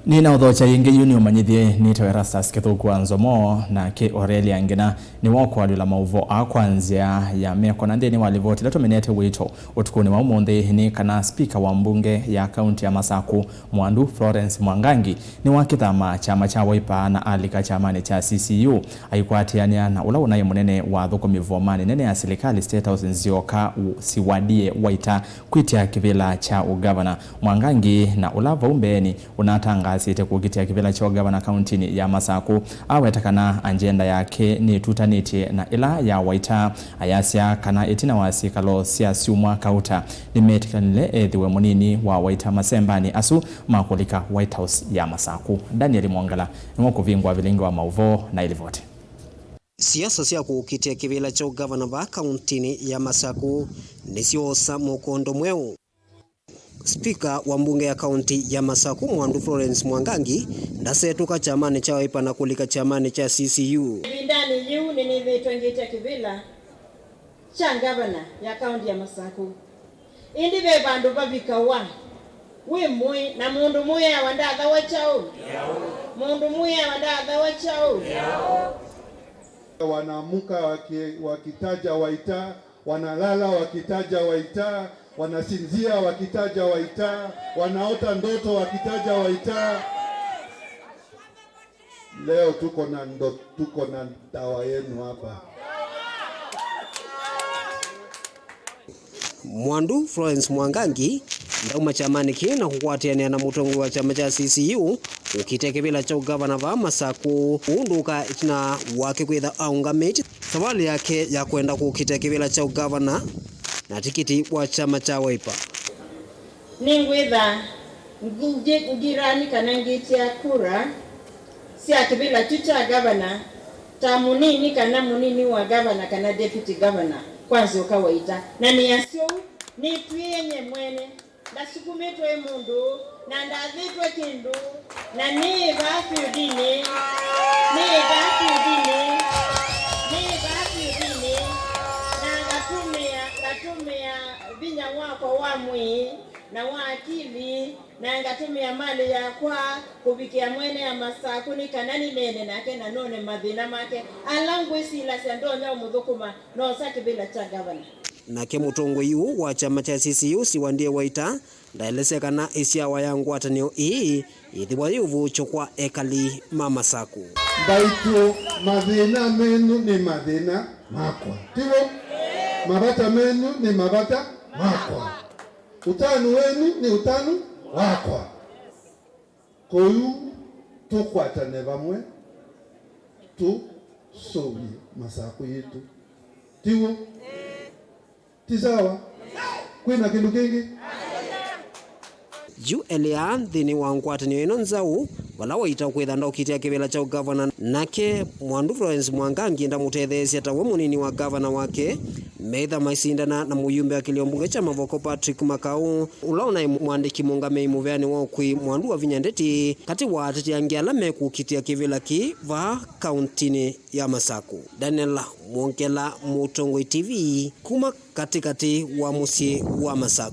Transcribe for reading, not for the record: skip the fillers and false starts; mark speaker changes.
Speaker 1: Nina udhocha yingi yuni umanyithie nitawera sasketho kwanzo mo na ke Aurelia ngina ni wako walula mauvo akwanzia ya meko na ndeni walivoti leto menete wito utukuni wa umonde ni kana speaker wa mbunge ya kaunti ya Masaku muwandu Florence Mwangangi niwakithama kyama cha Waita na alika kyamani cha CCU aikwatiania na ula unai munene wa athukumi vomani nene ya silikali State House Nzioka Siwadie Waita Kwitya kivila cha Ungavana Mwangangi na ula mbeeni unatangasite kukitia kivila cha Ungavana kauntini ya Masaku aweta kana agenda yake ni tutaniti na ila ya Waita ayasia kana etina wasikalo siasumwa kauta nimetikanile ethiwe munini wa Waita masembani asu makulika White House ya Masaku. Daniel Mwangala nimokuvingwa vilingo wa mauvo na ilivote.
Speaker 2: Siasa cia kukitia kivila cha Ungavana ba kauntini ya Masaku nisio samo kondo mweu. Speaker wa mbunge ya kaunti ya Masaku muwandu Florence Mwangangi ndasetuka kyamani cha Waita na Kulika kyamani cha CCU.
Speaker 3: Ndani yu nivitwengetia kivila cha Ungavana ya kaunti ya Masaku. Indi ve bandu babikawa. We mui na mundu muya wandatha wachao. Mundu muya wandatha wachao.
Speaker 4: Wanamuka wakitaja Waita, wanalala wakitaja Waita, wanasinzia wakitaja Waita, wanaota ndoto wakitaja Waita. Leo tuko na dawa yenu hapa.
Speaker 2: Muwandu Florence Mwangangi ndauma kyamani kina kukwatiania na mutongo wa kyama cha CCU ukitia kivila cha Ungavana ba Masaku unduka itina wake kwitha aungamiti safari yake ya kwenda kukitia kivila cha Ungavana na tikiti wa kyama cha Waita.
Speaker 3: Ningwitha ngirani kana ngitia kura sia kivila cha Ungavana ta munini kana munini wa Ungavana kana deputy governor kwanza ukawaita na ni yasio ni tuyenye mwene ndasukumitwe mundu na ndathitwe kindu na ni bafiudini na ngatumia vinya wako wa mwi na wa akili na ngatumia mali yakwa kubikia mwene ya Masaku ni kanani nene nake na none mathina make alangwe sila sandonya umuthukuma no saki bila cha Ungavana.
Speaker 2: Nake mutongo yu wa kyama cha CCU Siwadie Waita ndaelesekana isiawa ya ngwatanio ii ithiwa yuvu chokwa ekali Masaku.
Speaker 4: Baitu mathina menu ni mathina makwa. Tiwo mabata menu ni mabata makwa. Utanu wenu ni utanu wakwa. Koyu tukwatane bamwe tu sobi Masaku yetu. Tiwo tisawa kwina kindu kingi
Speaker 2: yu elian thini wa ngwatanio ino nzau vala Waita kwitha ndaukitia kivila cha Ungavana nake muwandu Florence Mwangangi ndamutetheesya tawe munini wa gavana wake meitha maisindana na muyumbe akilio mbunge cha mavoko Patrick Makau ula unai mwandiki mungamei muveani wakwi muwandu wa vinyandeti kati wa ateti angiala mekukitia kivila ki va kauntini ya Masaku. Daniel Mwangala, Mutongo TV kuma katikati wa musi wa Masaku.